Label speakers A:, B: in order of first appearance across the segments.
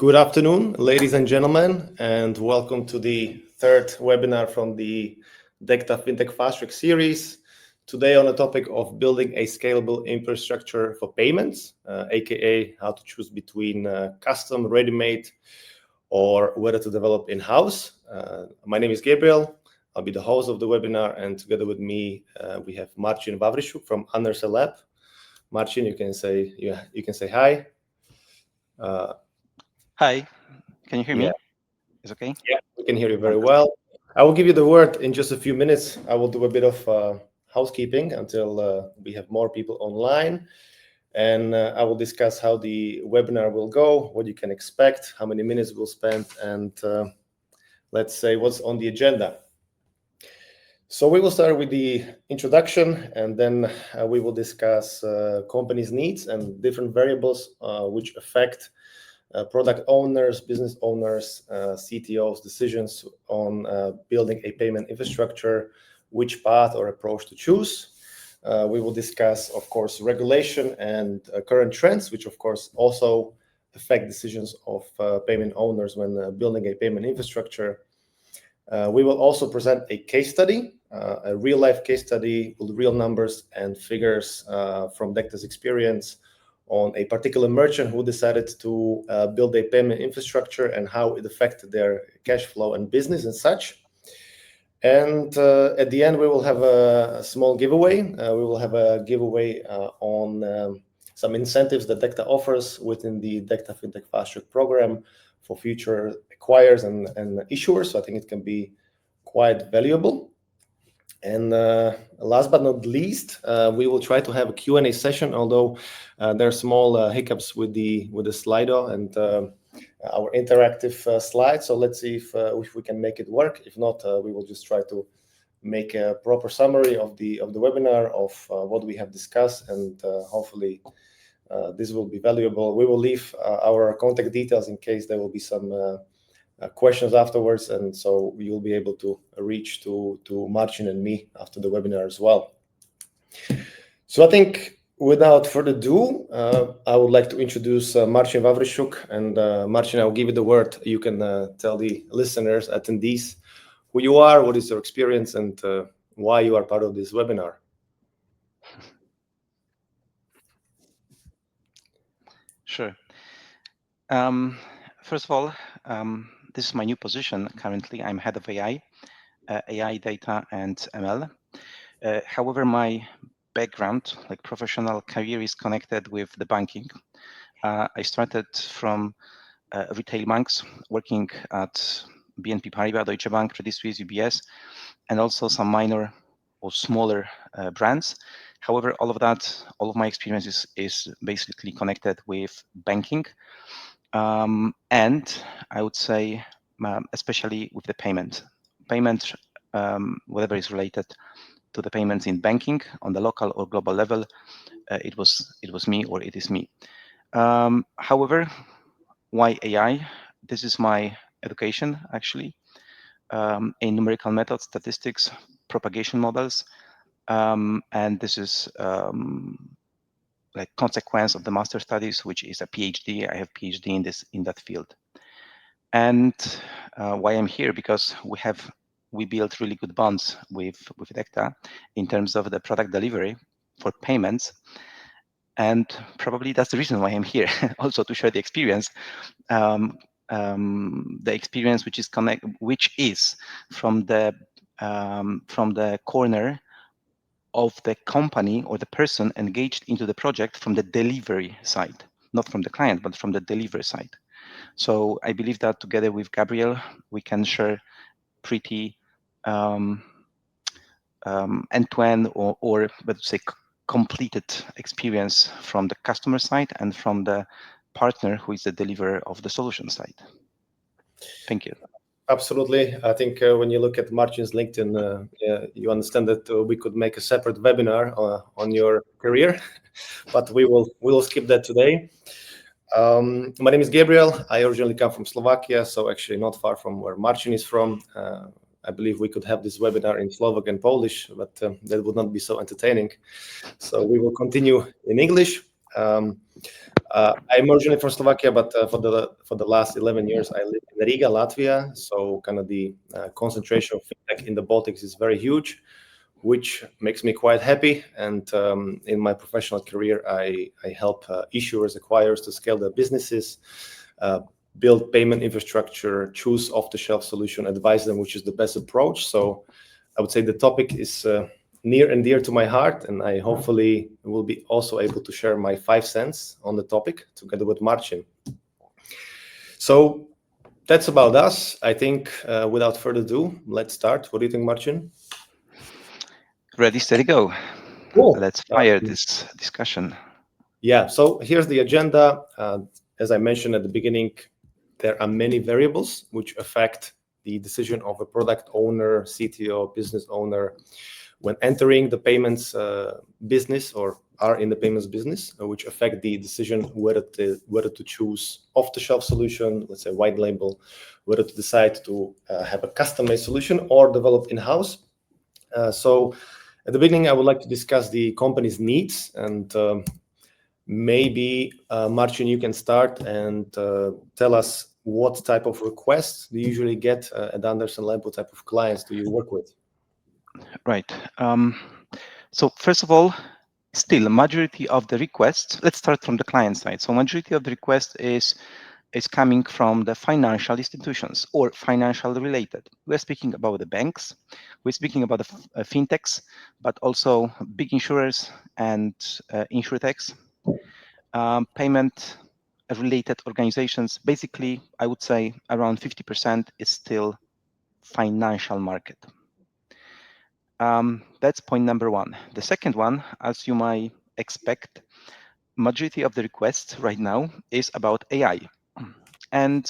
A: Good afternoon, ladies and gentlemen, and welcome to the third webinar from the DECTA FinTech Fast Track series. Today on the topic of building a scalable infrastructure for payments, aka how to choose between custom, ready-made, or whether to develop in-house. My name is Gabriel. I'll be the host of the webinar, and together with me, we have Marcin Wawrysiuk from Undersea Lab. Marcin, you can say hi.
B: Hi, can you hear me?
A: Yeah.
B: Is okay?
A: Yeah, we can hear you very well. I will give you the word in just a few minutes. I will do a bit of housekeeping until we have more people online. And I will discuss how the webinar will go, what you can expect, how many minutes we'll spend, and let's say what's on the agenda. So we will start with the introduction, and then we will discuss companies' needs and different variables which affect product owners, business owners, CTOs' decisions on building a payment infrastructure, which path or approach to choose. We will discuss, of course, regulation and current trends, which, of course, also affect decisions of payment owners when building a payment infrastructure. We will also present a case study, a real-life case study with real numbers and figures from DECTA's experience on a particular merchant who decided to build a payment infrastructure and how it affected their cash flow and business and such. And at the end, we will have a small giveaway. We will have a giveaway on some incentives that DECTA offers within the DECTA FinTech Fast Track program for future acquirers and issuers. So I think it can be quite valuable. And last but not least, we will try to have a Q&A session, although there are small hiccups with the Slido and our interactive slides. So let's see if we can make it work. If not, we will just try to make a proper summary of the webinar of what we have discussed, and hopefully this will be valuable. We will leave our contact details in case there will be some questions afterwards, and so you'll be able to reach to Marcin and me after the webinar as well. So I think without further ado, I would like to introduce Marcin Wawrysiuk, and Marcin, I'll give you the word. You can tell the listeners, attendees, who you are, what is your experience, and why you are part of this webinar.
B: Sure. First of all, this is my new position. Currently, I'm head of AI, data, and ML. However, my background, like professional career, is connected with the banking. I started from retail banks, working at BNP Paribas, Deutsche Bank, Credit Suisse, UBS, and also some minor or smaller brands. However, all of my experience is basically connected with banking. And I would say, especially with the payment, whatever is related to the payments in banking on the local or global level, it was me, or it is me. However, why AI? This is my education, actually, in numerical methods, statistics, propagation models, and this is like consequence of the master studies, which is a PhD. I have PhD in that field. And why I'm here, because we built really good bonds with DECTA in terms of the product delivery for payments, and probably that's the reason why I'm here, also to share the experience, which is from the corner of the company or the person engaged into the project from the delivery side, not from the client, but from the delivery side. So I believe that together with Gabriel, we can share pretty end-to-end or let's say completed experience from the customer side and from the partner who is the deliverer of the solution side. Thank you.
A: Absolutely. I think when you look at Marcin's LinkedIn, you understand that we could make a separate webinar on your career, but we will skip that today. My name is Gabriel. I originally come from Slovakia, so actually not far from where Marcin is from. I believe we could have this webinar in Slovak and Polish, but that would not be so entertaining. So we will continue in English. I'm originally from Slovakia, but for the last 11 years, I live in Riga, Latvia. So kind of the concentration of fintech in the Baltics is very huge, which makes me quite happy. And in my professional career, I help issuers, acquirers to scale their businesses, build payment infrastructure, choose off-the-shelf solution, advise them which is the best approach. So I would say the topic is near and dear to my heart, and I hopefully will be also able to share my 5 cents on the topic together with Marcin. So that's about us. I think without further ado, let's start. What do you think, Marcin?
B: Ready, steady, go.
A: Cool.
B: Let's fire this discussion.
A: Yeah, so here's the agenda. As I mentioned at the beginning, there are many variables which affect the decision of a product owner, CTO, business owner when entering the payments business or are in the payments business, which affect the decision whether to choose off-the-shelf solution, let's say white label, whether to decide to have a customized solution or develop in-house. So at the beginning, I would like to discuss the company's needs, and maybe Marcin, you can start and tell us what type of requests do you usually get at Anderson Lab, what type of clients do you work with?
B: Right. So first of all, still majority of the requests, let's start from the client side. So majority of the request is coming from the financial institutions or financial related. We're speaking about the banks, we're speaking about the fintechs, but also big insurers and insurtechs, payment related organizations. Basically, I would say around 50% is still financial market. That's point number one. The second one, as you might expect, majority of the requests right now is about AI. And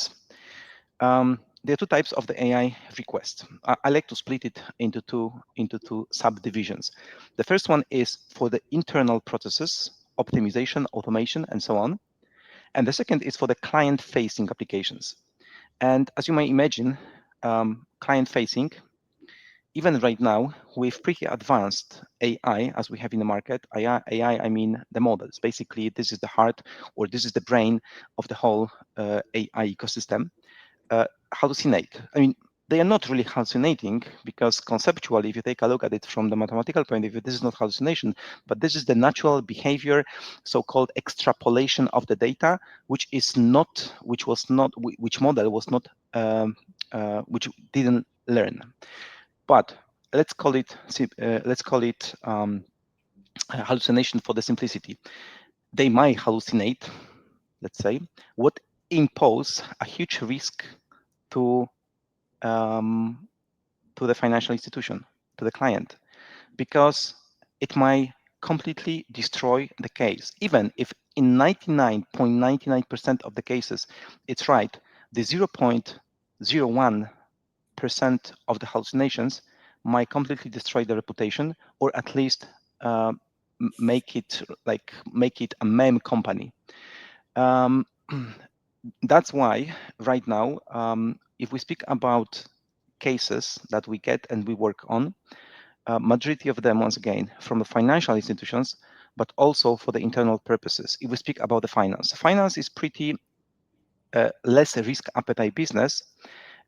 B: there are two types of the AI request. I like to split it into two subdivisions. The first one is for the internal processes, optimization, automation, and so on. And the second is for the client-facing applications. And as you might imagine, client-facing, even right now, with pretty advanced AI, as we have in the market, AI, I mean the models. Basically, this is the heart, or this is the brain of the whole AI ecosystem. Hallucinate. I mean, they are not really hallucinating because conceptually, if you take a look at it from the mathematical point of view, this is not hallucination, but this is the natural behavior, so-called extrapolation of the data, which model was not, which didn't learn. But let's call it hallucination for the simplicity. They might hallucinate, let's say, what impose a huge risk to the financial institution, to the client, because it might completely destroy the case. Even if in 99.99% of the cases it's right, the 0.01% of the hallucinations might completely destroy the reputation, or at least make it a meme company. That's why right now, if we speak about cases that we get and we work on, majority of them, once again, from the financial institutions, but also for the internal purposes. If we speak about the finance is pretty less risk appetite business.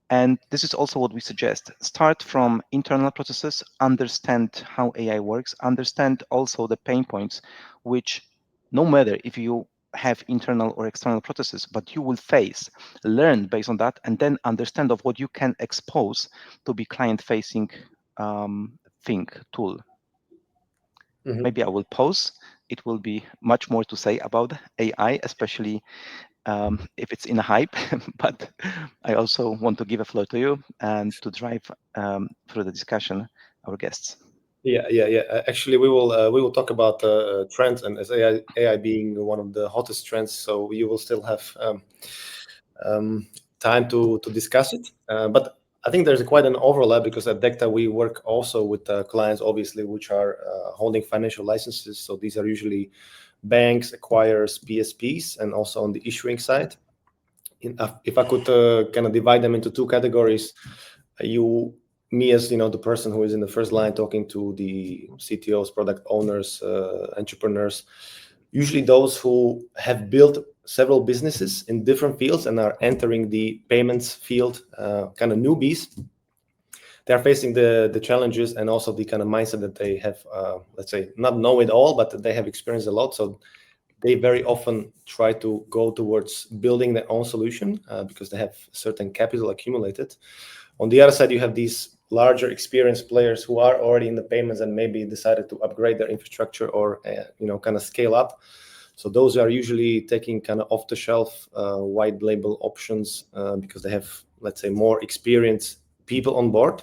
B: And this is also what we suggest. Start from internal processes, understand how AI works, understand also the pain points, which no matter if you have internal or external processes, but you will face, learn based on that, and then understand of what you can expose to be client-facing tool. Mm-hmm. Maybe I will pause. It will be much more to say about AI, especially if it's in a hype, but I also want to give a floor to you and to drive through the discussion our guests.
A: Yeah. Actually, we will talk about trends, and as AI being one of the hottest trends, so you will still have time to discuss it. But I think there's quite an overlap because at DECTA we work also with clients, obviously, which are holding financial licenses. So these are usually banks, acquirers, PSPs, and also on the issuing side. If I could kind of divide them into two categories, me as the person who is in the first line talking to the CTOs, product owners, entrepreneurs, usually those who have built several businesses in different fields and are entering the payments field, kind of newbies. They are facing the challenges and also the kind of mindset that they have, let's say, not know it all, but they have experienced a lot. So they very often try to go towards building their own solution because they have certain capital accumulated. On the other side, you have these larger experienced players who are already in the payments and maybe decided to upgrade their infrastructure or kind of scale up. So those are usually taking kind of off-the-shelf white label options because they have, let's say, more experienced people on board.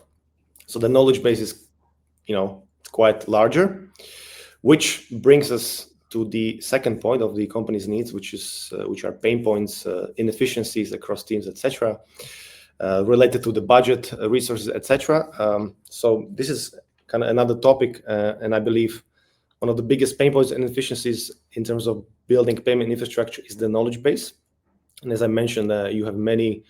A: So the knowledge base is, quite larger, which brings us to the second point of the company's needs, which are pain points, inefficiencies across teams, etc., related to the budget, resources, etc. So this is kind of another topic, and I believe one of the biggest pain points and inefficiencies in terms of building payment infrastructure is the knowledge base. And as I mentioned, you have many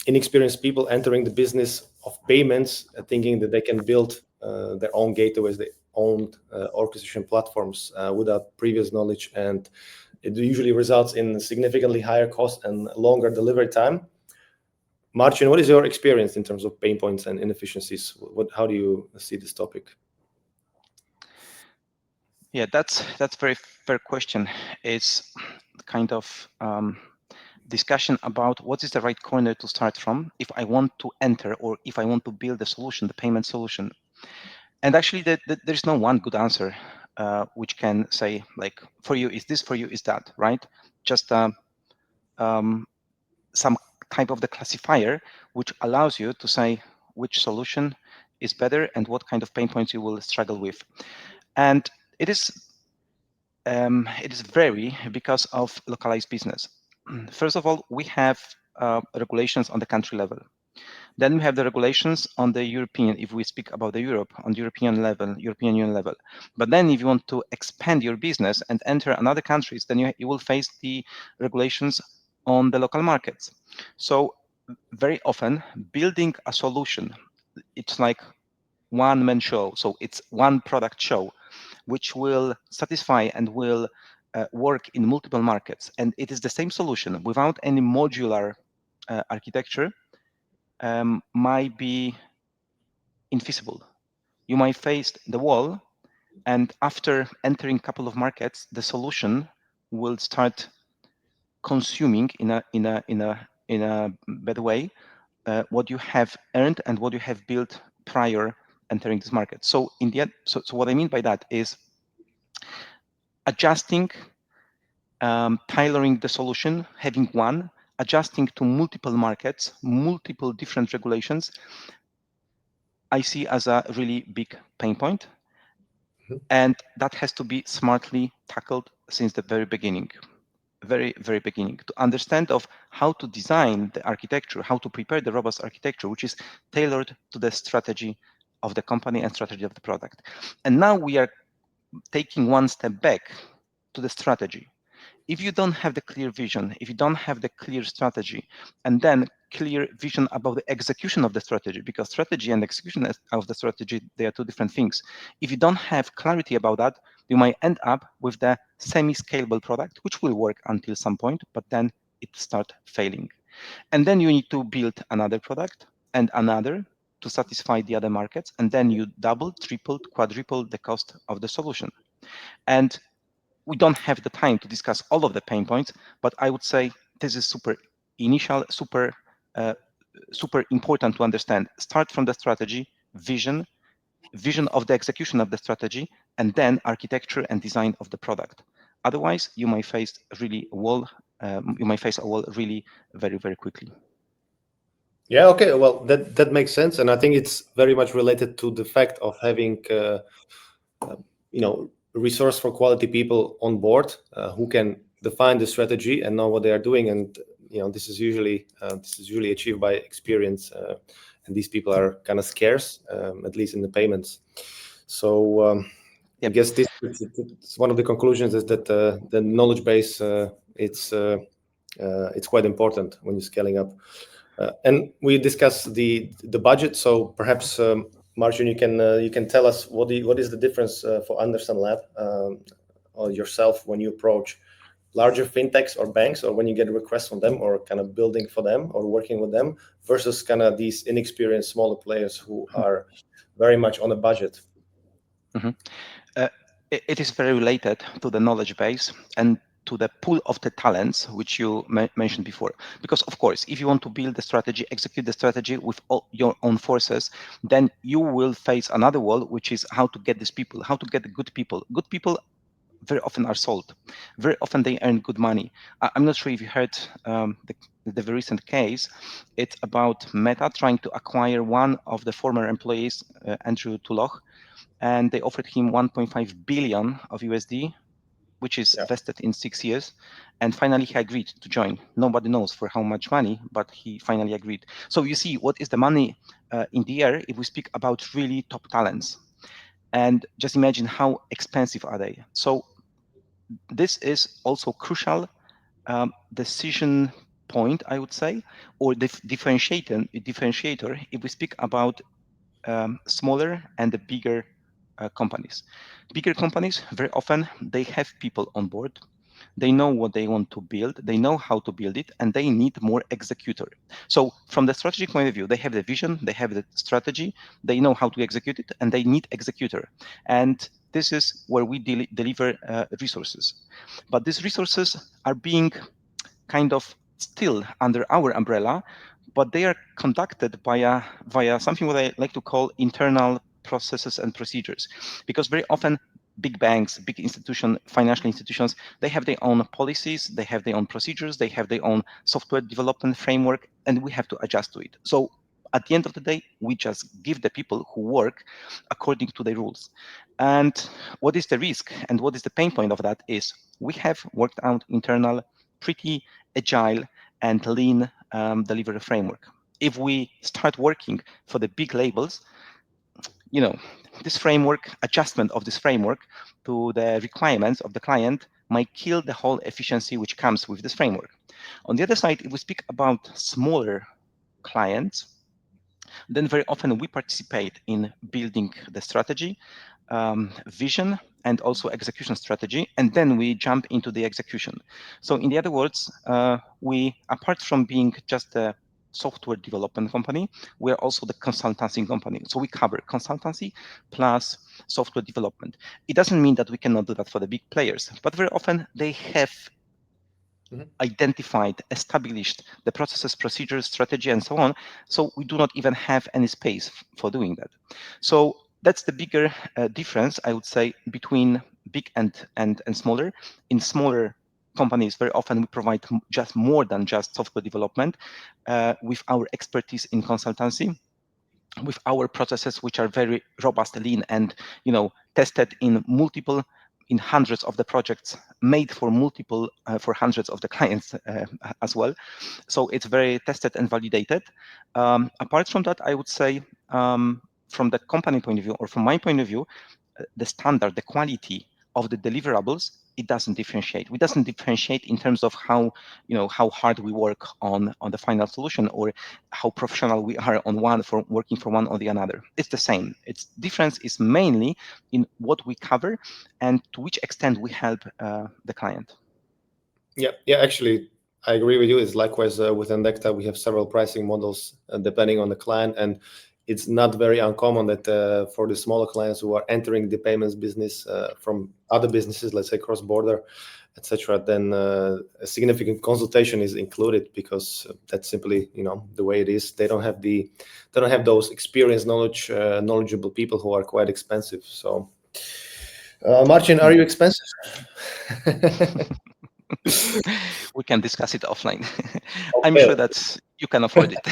A: inexperienced people entering the business of payments, thinking that they can build their own gateways, their own orchestration platforms without previous knowledge, and it usually results in significantly higher cost and longer delivery time. Marcin, what is your experience in terms of pain points and inefficiencies? How do you see this topic?
B: Yeah, that's very fair question. It's kind of discussion about what is the right corner to start from if I want to enter or if I want to build a solution, the payment solution. And actually, there's no one good answer which can say, like, for you is this, for you is that, right? Just some type of the classifier which allows you to say which solution is better and what kind of pain points you will struggle with. And it is vary because of localized business. First of all, we have regulations on the country level. Then we have the regulations on the European, if we speak about the Europe, on the European level, European Union level. But then if you want to expand your business and enter another countries, then you will face the regulations on the local markets. So very often building a solution, it's like one-man show. So it's one product show, which will satisfy and will work in multiple markets. And it is the same solution without any modular architecture might be infeasible. You might face the wall, and after entering a couple of markets, the solution will start consuming in a better way what you have earned and what you have built prior entering this market. So in the end, so what I mean by that is adjusting, tailoring the solution, having one, adjusting to multiple markets, multiple different regulations, I see as a really big pain point. And that has to be smartly tackled since the very beginning. Very, very beginning, to understand of how to design the architecture, how to prepare the robust architecture, which is tailored to the strategy of the company and strategy of the product. And now we are taking one step back to the strategy. If you don't have the clear vision, if you don't have the clear strategy, and then clear vision about the execution of the strategy, because strategy and execution of the strategy, they are two different things. If you don't have clarity about that, you might end up with the semi-scalable product, which will work until some point, but then it start failing. And then you need to build another product and another to satisfy the other markets. And then you double, triple, quadruple the cost of the solution. And we don't have the time to discuss all of the pain points, but I would say this is super initial, super important to understand. Start from the strategy, vision of the execution of the strategy, and then architecture and design of the product. Otherwise, you might face really a wall. You might face a wall really very, very quickly.
A: Yeah. Okay. Well, that makes sense, and I think it's very much related to the fact of having, resource for quality people on board who can define the strategy and know what they are doing, and this is usually achieved by experience, and these people are kind of scarce, at least in the payments. So I guess it's one of the conclusions is that the knowledge base it's quite important when you're scaling up. And we discussed the budget. So perhaps Marcin, you can tell us what is the difference for Anderson Lab yourself when you approach larger fintechs or banks, or when you get requests from them, or kind of building for them or working with them, versus kind of these inexperienced smaller players who are very much on a budget?
B: It is very related to the knowledge base and to the pool of the talents which you mentioned before. Because of course, if you want to build the strategy, execute the strategy with all your own forces, then you will face another wall, which is how to get these people, how to get the good people. Good people very often are sold. Very often they earn good money. I'm not sure if you heard the recent case. It's about Meta trying to acquire one of the former employees, Andrew Tulloch, and they offered him 1.5 billion of USD, which is vested in 6 years. And finally, he agreed to join. Nobody knows for how much money, but he finally agreed. So you see, what is the money in the air if we speak about really top talents? And just imagine how expensive are they. So this is also crucial decision point, I would say, or the differentiator if we speak about smaller and the bigger companies. Bigger companies, very often, they have people on board. They know what they want to build. They know how to build it, and they need more executor. So from the strategic point of view, they have the vision, they have the strategy, they know how to execute it, and they need executor. And this is where we deliver resources. But these resources are being kind of still under our umbrella, but they are conducted via something what I like to call internal processes and procedures. Because very often big banks, big financial institutions, they have their own policies, they have their own procedures, they have their own software development framework, and we have to adjust to it. So at the end of the day, we just give the people who work according to the rules. And what is the risk and what is the pain point of that is we have worked out internal, pretty agile and lean delivery framework. If we start working for the big labels, this framework, adjustment of this framework to the requirements of the client might kill the whole efficiency which comes with this framework. On the other side, if we speak about smaller clients, then very often we participate in building the strategy, vision, and also execution strategy, and then we jump into the execution. So in the other words, we, apart from being just a software development company, we are also the consultancy company. So we cover consultancy plus software development. It doesn't mean that we cannot do that for the big players, but very often they have identified, established the processes, procedures, strategy, and so on. So we do not even have any space for doing that. So that's the bigger difference, I would say, between big and smaller. In smaller companies, very often we provide just more than just software development with our expertise in consultancy, with our processes, which are very robust, lean, and tested in hundreds of the projects, made for for hundreds of the clients as well. So it's very tested and validated. Apart from that, I would say from the company point of view, or from my point of view, the standard, the quality of the deliverables, it doesn't differentiate. We doesn't differentiate in terms of how hard we work on the final solution, or how professional we are on one for working for one or the another. It's the same. Its difference is mainly in what we cover and to which extent we help the client.
A: Yeah. Actually, I agree with you. It's likewise within DECTA, we have several pricing models depending on the client, and it's not very uncommon that for the smaller clients who are entering the payments business from other businesses, let's say cross-border, etc., then a significant consultation is included, because that's simply the way it is. They don't have those experienced, knowledgeable people who are quite expensive. So, Marcin, are you expensive?
B: We can discuss it offline. I'm sure that you can afford it.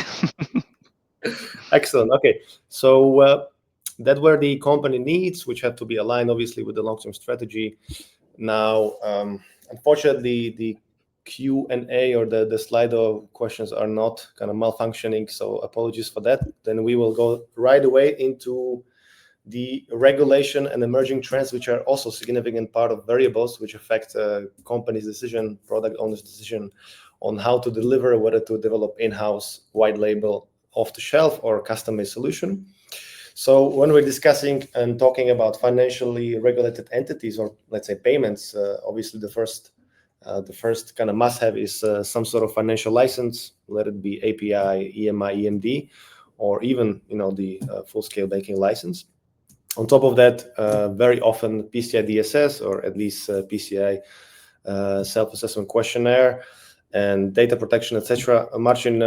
A: Excellent. Okay, so that were the company needs, which had to be aligned, obviously, with the long-term strategy. Now, unfortunately, the Q&A or the Slido questions are not kind of malfunctioning, so apologies for that. Then we will go right away into the regulation and emerging trends, which are also a significant part of variables which affect companies' decision, product owners' decision on how to deliver, whether to develop in-house, white label, off-the-shelf, or custom-made solution. So when we're discussing and talking about financially regulated entities, or let's say payments, obviously the first kind of must-have is some sort of financial license, let it be API, EMI, EMD, or even the full-scale banking license. On top of that, very often PCI DSS, or at least PCI self-assessment questionnaire, and data protection, etc. Marcin,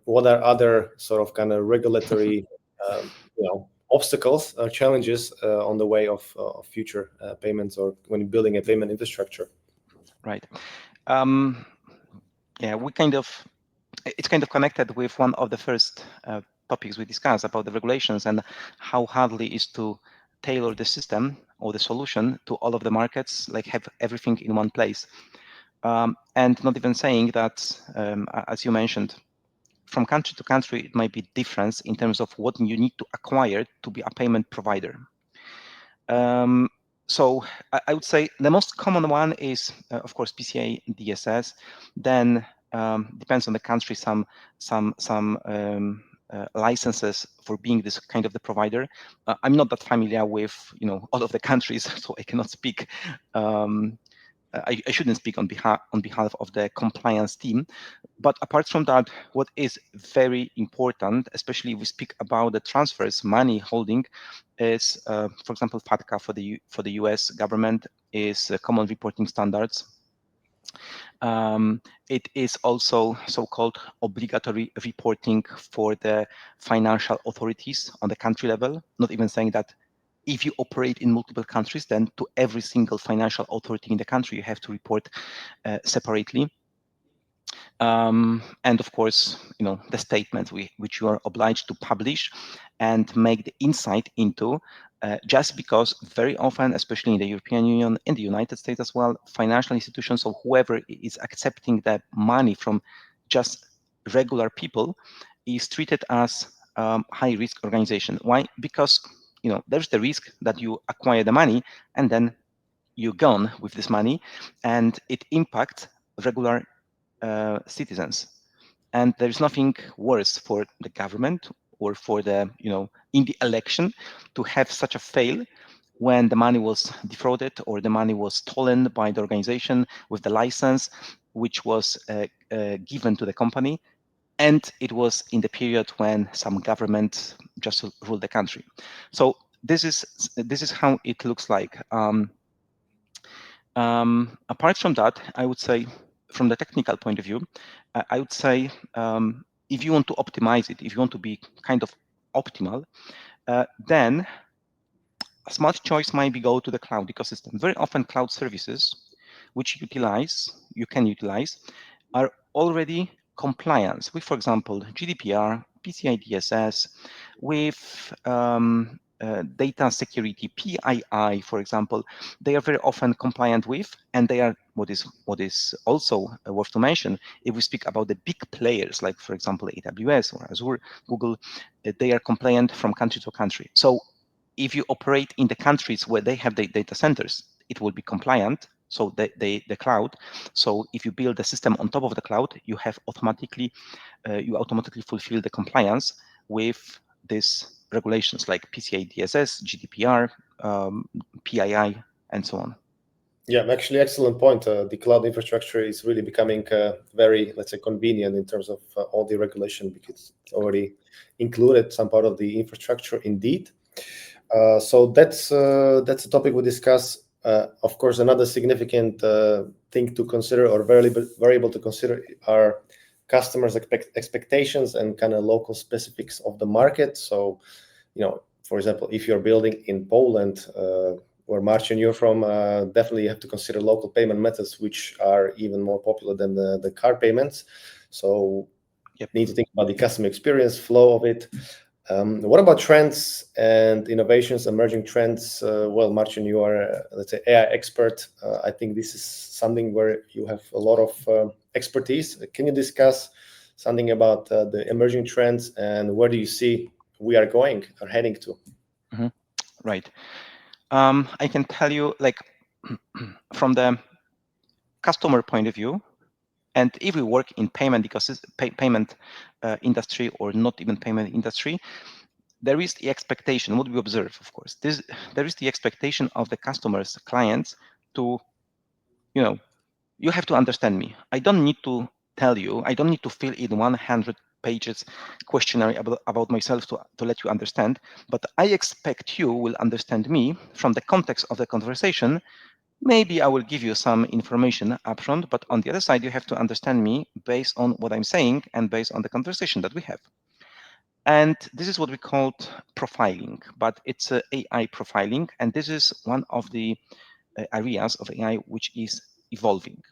A: what are other sort of kind of regulatory obstacles or challenges on the way of future payments, or when building a payment infrastructure?
B: Right. Yeah, it's kind of connected with one of the first topics we discussed about the regulations and how hardly is to tailor the system or the solution to all of the markets, like have everything in one place. And not even saying that, as you mentioned, from country to country, it might be different in terms of what you need to acquire to be a payment provider. So I would say the most common one is, of course, PCI DSS. Then depends on the country, some licenses for being this kind of the provider. I'm not that familiar with all of the countries, so I cannot speak. I shouldn't speak on behalf of the compliance team. But apart from that, what is very important, especially if we speak about the transfers, money holding, is, for example, FATCA for the US government is common reporting standards. It is also so-called obligatory reporting for the financial authorities on the country level, not even saying that if you operate in multiple countries, then to every single financial authority in the country, you have to report separately. And of course, the statement which you are obliged to publish and make the insight into, just because very often, especially in the European Union, in the United States as well, financial institutions or whoever is accepting the money from just regular people is treated as high-risk organization. Why? Because there's the risk that you acquire the money and then you're gone with this money, and it impacts regular citizens. And there's nothing worse for the government or for the, in the election to have such a fail when the money was defrauded or the money was stolen by the organization with the license, which was given to the company. And it was in the period when some government just ruled the country. So this is how it looks like. Apart from that, I would say, from the technical point of view, I would say if you want to optimize it, if you want to be kind of optimal, then a smart choice might be go to the cloud ecosystem. Very often cloud services which you can utilize, are already compliant with, for example, GDPR, PCI DSS, with data security, PII, for example. They are very often compliant with, and they are what is also worth to mention. If we speak about the big players, like for example AWS or Azure, Google, they are compliant from country to country. So if you operate in the countries where they have the data centers, it will be compliant. So the cloud. So if you build a system on top of the cloud, you automatically fulfill the compliance with these regulations like PCI DSS, GDPR, PII, and so on.
A: Yeah, actually, excellent point. The cloud infrastructure is really becoming very, let's say, convenient in terms of all the regulation, because it's already included some part of the infrastructure indeed. So that's a topic we discuss. Of course, another significant thing to consider, or variable to consider, are customers' expectations and kind of local specifics of the market. So, for example, if you're building in Poland, where Marcin, you're from, definitely you have to consider local payment methods, which are even more popular than the card payments. So you need to think about the customer experience, flow of it. What about trends and innovations, emerging trends? Well, Marcin, you are, let's say, AI expert. I think this is something where you have a lot of expertise. Can you discuss something about the emerging trends, and where do you see we are going or heading to?
B: Mm-hmm. Right. I can tell you, like, from the customer point of view, and if we work in payment industry or not even payment industry, there is the expectation, what we observe, of course, there is the expectation of the customers, clients to, you have to understand me. I don't need to tell you, I don't need to fill in 100 pages questionnaire about myself to let you understand, but I expect you will understand me from the context of the conversation. Maybe I will give you some information upfront, but on the other side, you have to understand me based on what I'm saying and based on the conversation that we have. And this is what we call profiling, but it's AI profiling. And this is one of the areas of AI which is evolving.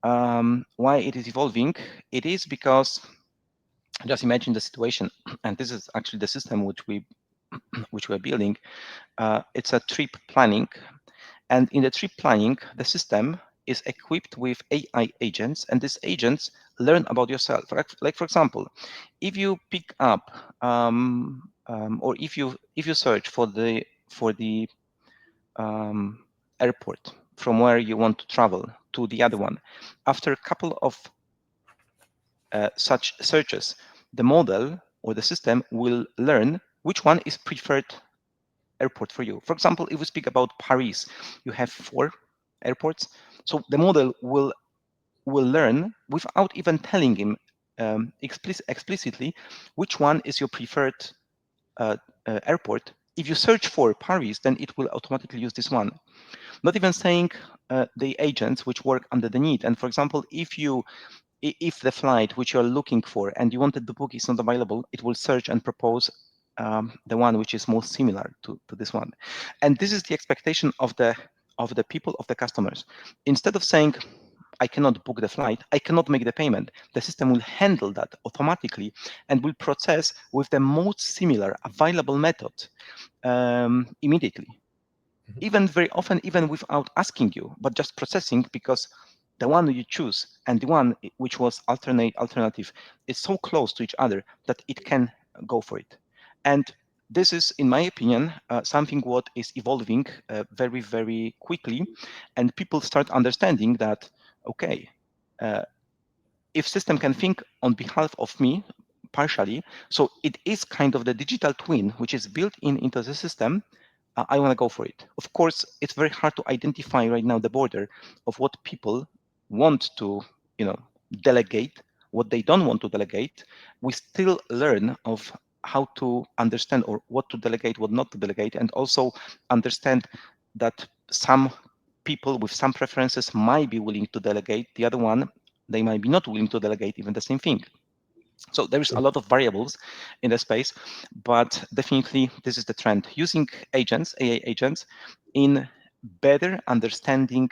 B: Why it is evolving? It is because, just imagine the situation, and this is actually the system which we're building. It's a trip planning, and in the trip planning, the system is equipped with AI agents, and these agents learn about yourself. Like for example, if you pick up or if you search for the airport from where you want to travel to the other one, after a couple of such searches, the model or the system will learn which one is preferred airport for you. For example, if we speak about Paris, you have 4 airports. So the model will learn without even telling him explicitly which one is your preferred airport. If you search for Paris, then it will automatically use this one. Not even saying the agents which work under the need. And for example, if the flight which you're looking for and you wanted to book is not available, it will search and propose the one which is most similar to this one. And this is the expectation of the people, of the customers. Instead of saying, I cannot book the flight, I cannot make the payment, the system will handle that automatically and will process with the most similar available method immediately. Even very often, even without asking you, but just processing, because the one you choose and the one which was alternative is so close to each other that it can go for it. And this is, in my opinion, something what is evolving very, very quickly, and people start understanding that, okay, if system can think on behalf of me partially, so it is kind of the digital twin which is built into the system, I want to go for it. Of course, it's very hard to identify right now the border of what people want to, delegate, what they don't want to delegate. We still learn of how to understand or what to delegate, what not to delegate, and also understand that some people with some preferences might be willing to delegate. The other one, they might be not willing to delegate even the same thing. So there is a lot of variables in the space, but definitely this is the trend. Using agents, AI agents, in better understanding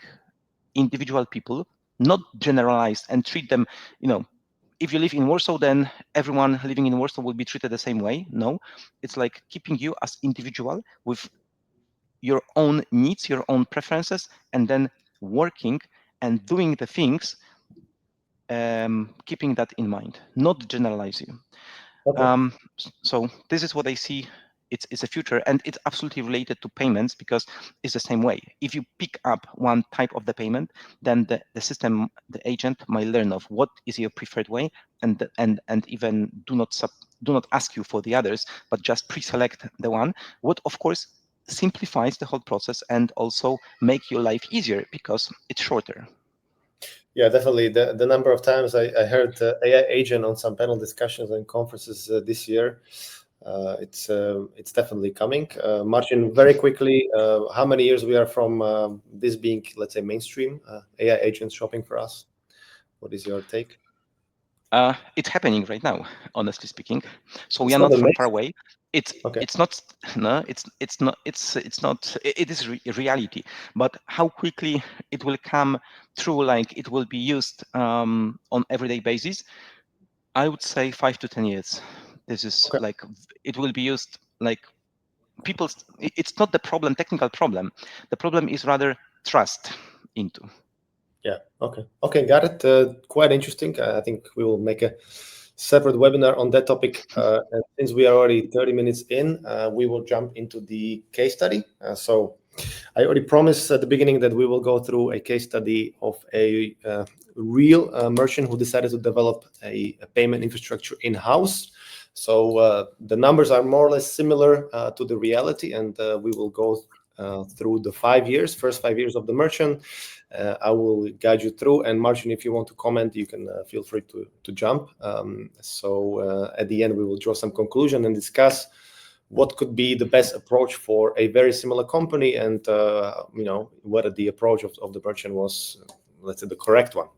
B: individual people, not generalized and treat them, if you live in Warsaw, then everyone living in Warsaw will be treated the same way. No, it's like keeping you as individual with your own needs, your own preferences, and then working and doing the things, keeping that in mind, not generalize you.
A: Okay.
B: So this is what I see. It's a future, and it's absolutely related to payments because it's the same way. If you pick up one type of the payment, then the system, the agent might learn of what is your preferred way, and even do not ask you for the others, but just pre-select the one. What of course simplifies the whole process and also make your life easier because it's shorter.
A: Yeah, definitely. The number of times I heard AI agent on some panel discussions and conferences this year, it's definitely coming. Marcin, very quickly, how many years we are from this being, let's say, mainstream AI agent shopping for us? What is your take?
B: It's happening right now, honestly speaking. So we
A: It's
B: are
A: not
B: not
A: the
B: from far
A: mainstream.
B: away.
A: Okay.
B: It's not no, it's not it's not it is reality. But how quickly it will come through, like it will be used on everyday basis, I would say 5 to 10 years. This is
A: Okay.
B: like it will be used like people. It's not the problem, technical problem. The problem is rather trust into.
A: Yeah. Okay. Okay. Got it. Quite interesting. I think we will make a separate webinar on that topic. And since we are already 30 minutes in, we will jump into the case study. So I already promised at the beginning that we will go through a case study of a real merchant who decided to develop a payment infrastructure in-house. So the numbers are more or less similar to the reality, and we will go through the first 5 years of the merchant. I will guide you through, and Marcin, if you want to comment, you can feel free to jump. So at the end, we will draw some conclusion and discuss what could be the best approach for a very similar company, and whether the approach of the merchant was, let's say, the correct one.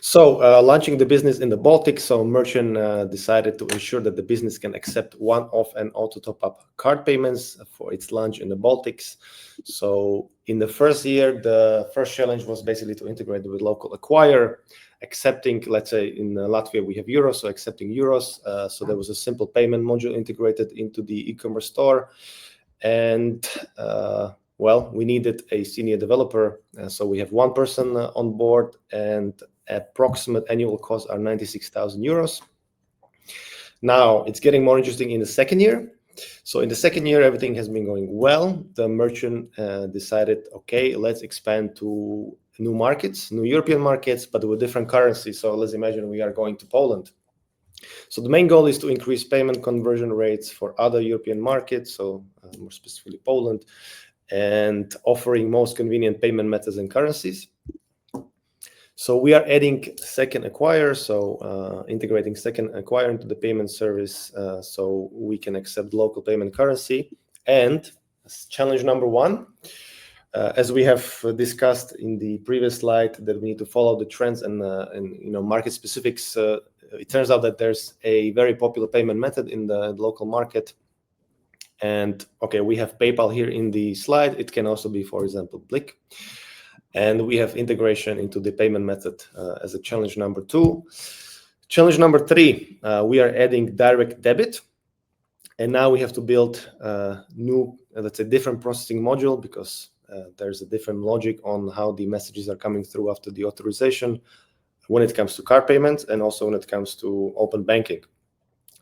A: So launching the business in the Baltics, so merchant decided to ensure that the business can accept one-off and auto top-up card payments for its launch in the Baltics. So in the first year, the first challenge was basically to integrate with local acquirer, accepting, let's say in Latvia we have euros, so accepting euros. So there was a simple payment module integrated into the e-commerce store, and well, we needed a senior developer, so we have one person on board, and approximate annual costs are 96,000 euros. Now it's getting more interesting in the second year. So in the second year, everything has been going well. The merchant decided, okay, let's expand to new markets, new European markets, but with different currencies. So let's imagine we are going to Poland. So the main goal is to increase payment conversion rates for other European markets, so more specifically Poland, and offering most convenient payment methods and currencies. So we are adding second acquirer, so integrating second acquirer into the payment service, so we can accept local payment currency. And challenge number one, as we have discussed in the previous slide, that we need to follow the trends and market specifics. It turns out that there's a very popular payment method in the local market. And okay, we have PayPal here in the slide. It can also be, for example, Blik. And we have integration into the payment method as a challenge number two. Challenge number three, we are adding direct debit. And now we have to build a new, let's say, different processing module, because there's a different logic on how the messages are coming through after the authorization when it comes to card payments, and also when it comes to open banking.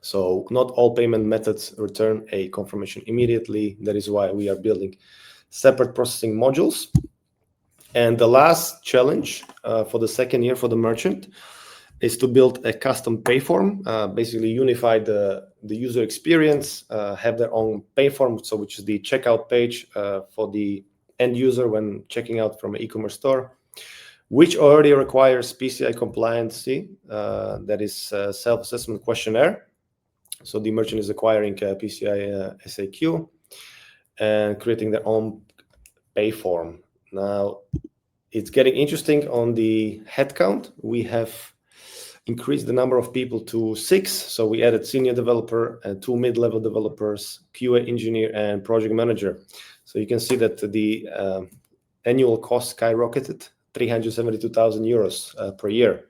A: So not all payment methods return a confirmation immediately. That is why we are building separate processing modules. And the last challenge for the second year for the merchant is to build a custom pay form, basically unify the user experience, have their own pay form, so which is the checkout page for the end user when checking out from an e-commerce store, which already requires PCI compliancy, that is self-assessment questionnaire. So the merchant is acquiring PCI SAQ and creating their own pay form. Now, it's getting interesting on the headcount. We have increased the number of people to 6. So we added senior developer and 2 mid-level developers, QA engineer, and project manager. So you can see that the annual cost skyrocketed, 372,000 euros per year.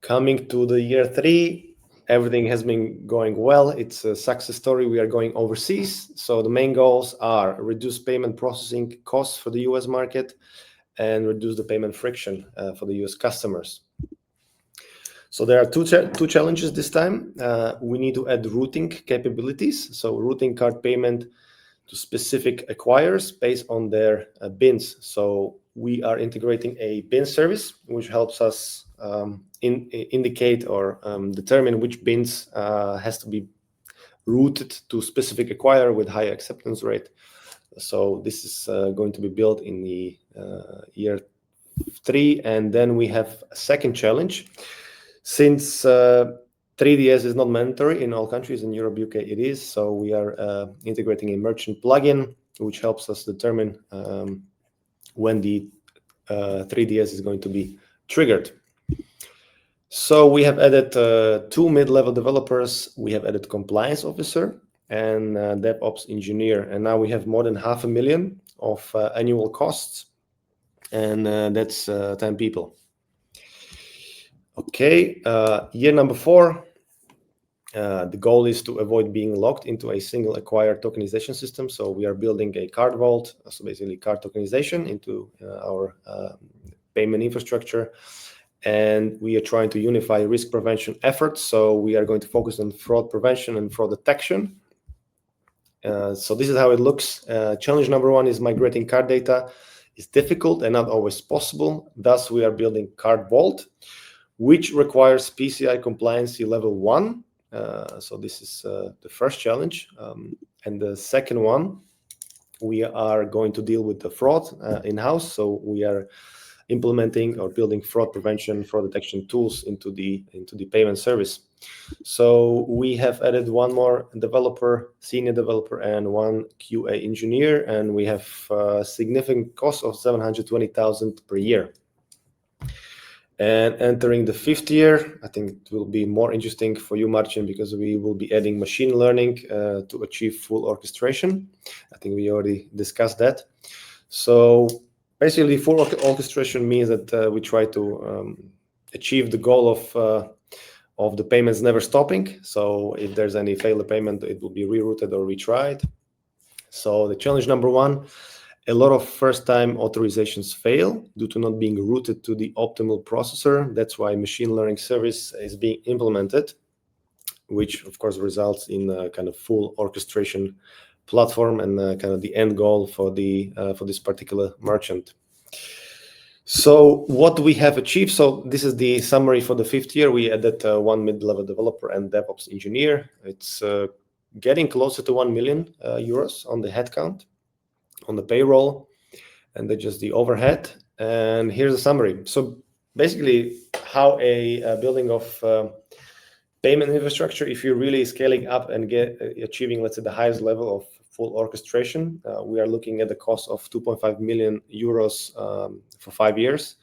A: Coming to the year 3, everything has been going well. It's a success story. We are going overseas. So the main goals are reduce payment processing costs for the US market and reduce the payment friction for the US customers. So there are two challenges this time. We need to add routing capabilities. So routing card payment to specific acquirers based on their bins. So we are integrating a bin service, which helps us indicate or determine which bins has to be routed to specific acquirer with high acceptance rate. So this is going to be built in the year 3. And then we have a second challenge. Since 3DS is not mandatory in all countries, in Europe, UK it is, so we are integrating a merchant plugin, which helps us determine when the 3DS is going to be triggered. So we have added 2 mid-level developers, we have added compliance officer and DevOps engineer, and now we have more than 500,000 of annual costs, and that's 10 people. Okay, year number 4, the goal is to avoid being locked into a single acquired tokenization system. So we are building a card vault, so basically card tokenization into our payment infrastructure. And we are trying to unify risk prevention efforts. So we are going to focus on fraud prevention and fraud detection. So this is how it looks. Challenge number 1 is migrating card data. It's difficult and not always possible. Thus, we are building Card Vault, which requires PCI compliancy level 1. So this is the first challenge. And the second one, we are going to deal with the fraud in-house. So we are implementing or building fraud prevention, fraud detection tools into the payment service. So we have added one more developer, senior developer, and one QA engineer, and we have a significant cost of 720,000 per year. And entering the fifth year, I think it will be more interesting for you, Marcin, because we will be adding machine learning to achieve full orchestration. I think we already discussed that. So basically, full orchestration means that we try to achieve the goal of the payments never stopping. So if there's any failed payment, it will be rerouted or retried. So the challenge number one, a lot of first-time authorizations fail due to not being routed to the optimal processor. That's why machine learning service is being implemented, which of course results in a kind of full orchestration platform and kind of the end goal for this particular merchant. So what we have achieved, so this is the summary for the fifth year. We added one mid-level developer and DevOps engineer. It's getting closer to 1 million euros on the headcount, on the payroll, and then just the overhead. And here's a summary. So basically, how a building of payment infrastructure, if you're really scaling up and achieving, let's say, the highest level of full orchestration, we are looking at the cost of 2.5 million euros for 5 years,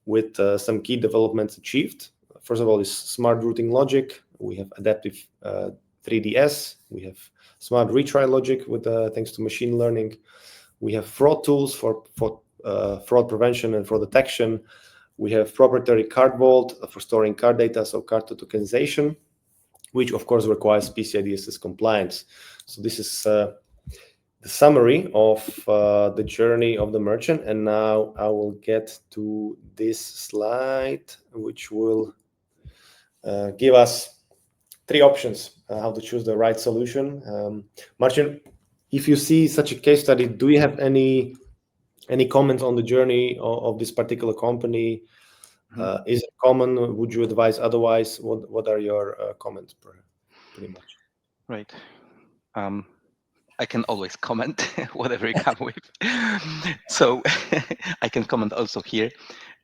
A: with some key developments achieved. First of all, is smart routing logic. We have adaptive 3DS. We have smart retry logic with thanks to machine learning. We have fraud tools for fraud prevention and fraud detection. We have proprietary card vault for storing card data, so card tokenization, which of course requires PCI DSS compliance. So this is the summary of the journey of the merchant. And now I will get to this slide, which will give us 3 options how to choose the right solution. Marcin, if you see such a case study, do you have any comments on the journey of this particular company? Is it common? Would you advise otherwise? What are your comments, pretty much?
B: Right. I can always comment whatever you come with. So I can comment also here,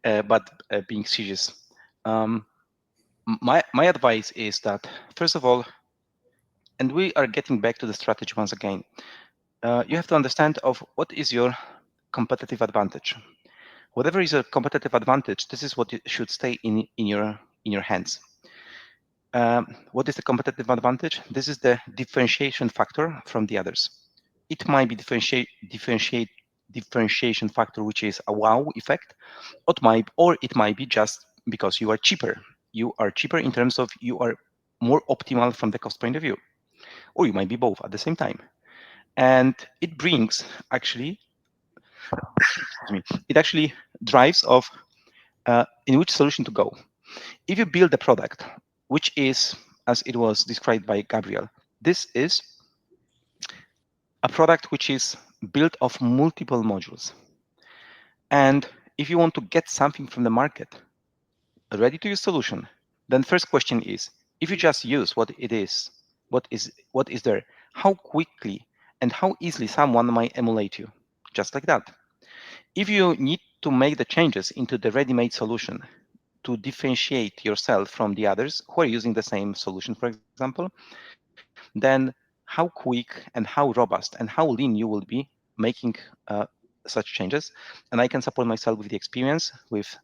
B: but being serious. My advice is that, first of all, and we are getting back to the strategy once again, you have to understand of what is your competitive advantage. Whatever is a competitive advantage, this is what should stay in your hands. What is the competitive advantage? This is the differentiation factor from the others. It might be differentiation factor, which is a wow effect, or it might be just because you are cheaper. You are cheaper in terms of you are more optimal from the cost point of view, or you might be both at the same time. And it brings actually, it actually drives of in which solution to go. If you build a product, which is, as it was described by Gabriel, this is a product which is built of multiple modules. And if you want to get something from the market, a ready-to-use solution, then first question is, if you just use what it is, what is there, how quickly and how easily someone might emulate you, just like that. If you need to make the changes into the ready-made solution to differentiate yourself from the others who are using the same solution, for example, then how quick and how robust and how lean you will be making such changes. And I can support myself with the experience with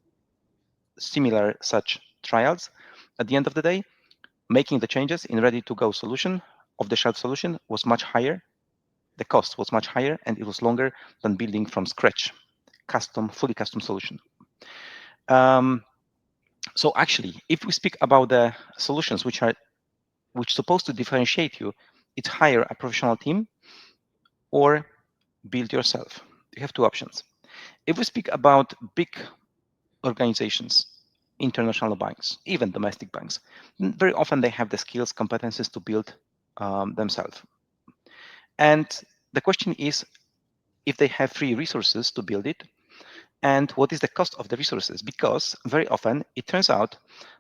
B: similar such trials. At the end of the day, making the changes in ready-to-go solution, off-the-shelf solution, was much higher. The cost was much higher, and it was longer than building from scratch, fully custom solution. So actually, if we speak about the solutions which supposed to differentiate you, it's hire a professional team or build yourself. You have 2 options. If we speak about big organizations, international banks, even domestic banks, very often they have the skills, competencies to build themselves. And the question is, if they have free resources to build it, and what is the cost of the resources, because very often it turns out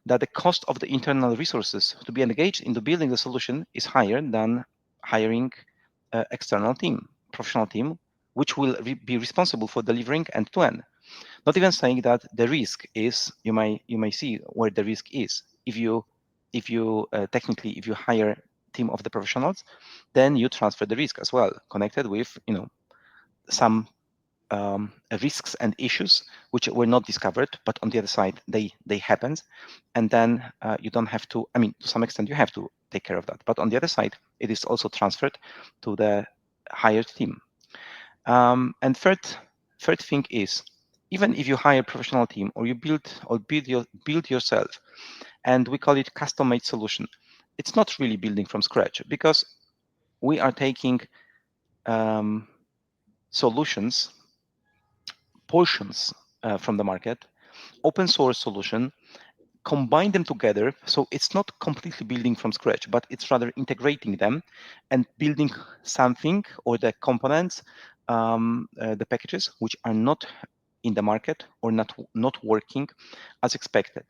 B: that the cost of the internal resources to be engaged into building the solution is higher than hiring external team, professional team, which will be responsible for delivering end-to-end. Not even saying that the risk is, you may see where the risk is. If you technically, if you hire team of the professionals, then you transfer the risk as well, connected with some risks and issues which were not discovered, but on the other side they happened, and then you don't have to. I mean, to some extent you have to take care of that, but on the other side it is also transferred to the hired team. And third thing is, even if you hire a professional team or you build yourself, and we call it custom-made solution, it's not really building from scratch, because we are taking solutions, portions from the market, open source solution, combine them together. So it's not completely building from scratch, but it's rather integrating them and building something, or the components, the packages which are not in the market or not working as expected.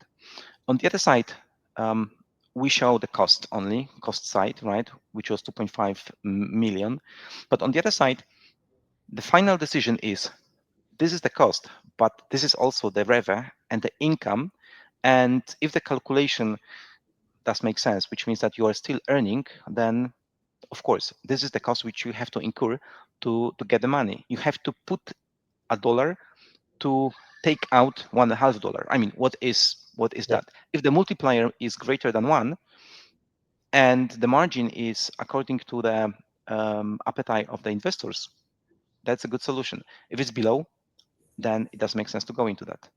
B: On the other side, we show the cost side, right, which was 2.5 million. But on the other side, the final decision is, this is the cost, but this is also the revenue and the income. And if the calculation does make sense, which means that you are still earning, then of course, this is the cost which you have to incur to get the money. You have to put $1 to take out $1.50. I mean, what is that? If the multiplier is greater than 1, and the margin is according to the appetite of the investors, that's a good solution. If it's below, then it does make sense to go into that.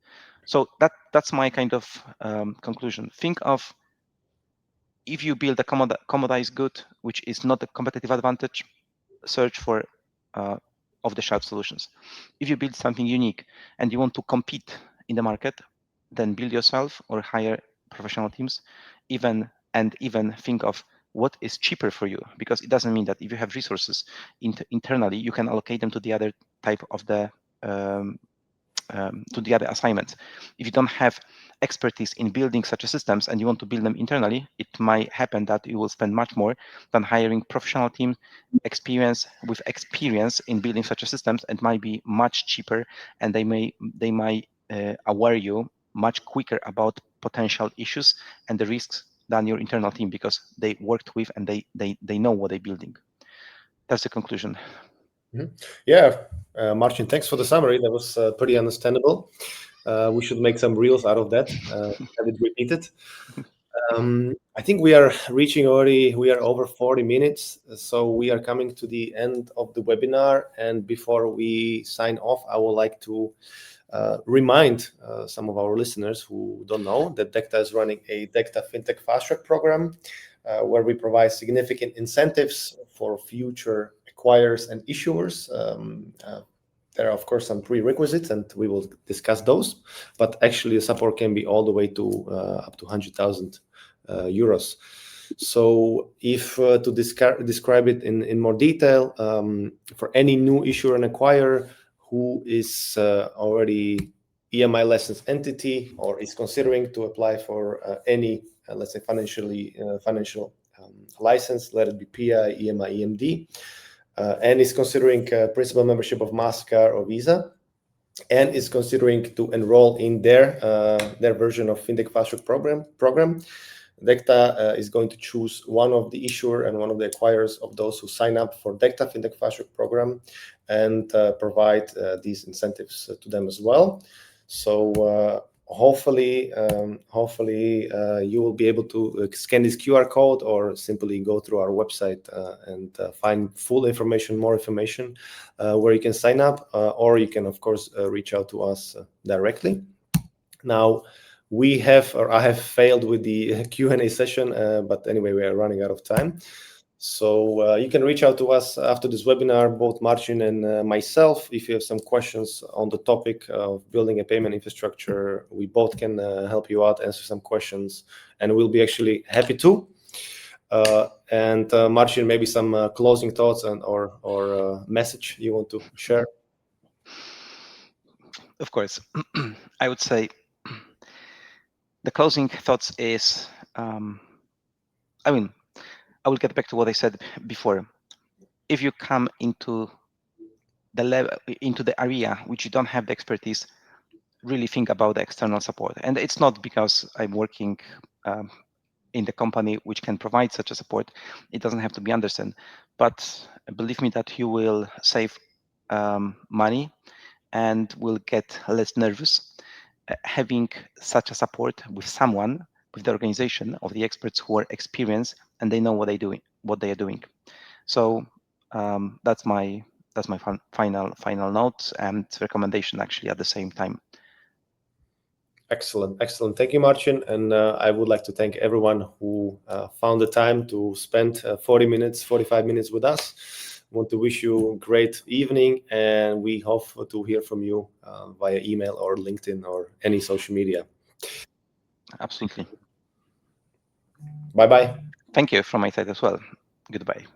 B: So that's my kind of conclusion. Think of, if you build a commoditized good, which is not a competitive advantage, search for off-the-shelf solutions. If you build something unique and you want to compete in the market, then build yourself or hire professional teams, even think of what is cheaper for you, because it doesn't mean that if you have resources internally, you can allocate them to the other type of the to the other assignments. If you don't have expertise in building such a systems and you want to build them internally, it might happen that you will spend much more than hiring professional team experience in building such a systems, and might be much cheaper, and they might aware you much quicker about potential issues and the risks than your internal team, because they worked with and they know what they're building. That's the conclusion.
A: Yeah, Marcin, thanks for the summary. That was pretty understandable. We should make some reels out of that, have it repeated. I think we are over 40 minutes, so we are coming to the end of the webinar. And before we sign off, I would like to remind some of our listeners who don't know that DECTA is running a DECTA FinTech Fast Track program, where we provide significant incentives for future acquirers and issuers. There are, of course, some prerequisites, and we will discuss those. But actually, the support can be all the way to up to 100,000 euros. So, if to describe it in more detail, for any new issuer and acquirer who is already EMI licensed entity or is considering to apply for any, let's say, financial license, let it be PI, EMI, EMD, and is considering principal membership of MasterCard or Visa, and is considering to enroll in their version of FinTech Fast Track program, DECTA is going to choose one of the issuer and one of the acquirers of those who sign up for DECTA FinTech Fast Track program, and provide these incentives to them as well. So hopefully you will be able to scan this QR code, or simply go through our website and find more information where you can sign up, or you can, of course, reach out to us directly. Now, I have failed with the Q&A session, but anyway, we are running out of time. So you can reach out to us after this webinar, both Marcin and myself, if you have some questions on the topic of building a payment infrastructure. We both can help you out, answer some questions, and we'll be actually happy to. And Marcin, maybe some closing thoughts or message you want to share?
B: Of course, I would say the closing thoughts is, I mean, I will get back to what I said before. If you come into the level, into the area which you don't have the expertise, really think about the external support. And it's not because I'm working in the company which can provide such a support. It doesn't have to be Andersen, but believe me that you will save money and will get less nervous having such a support with someone, with the organization of the experts who are experienced and they know what they are doing. So that's my final note and recommendation actually at the same time.
A: Excellent, excellent. Thank you, Marcin. And I would like to thank everyone who found the time to spend 40 minutes, 45 minutes with us. I want to wish you a great evening, and we hope to hear from you via email or LinkedIn or any social media.
B: Absolutely.
A: Bye-bye.
B: Thank you from my side as well. Goodbye.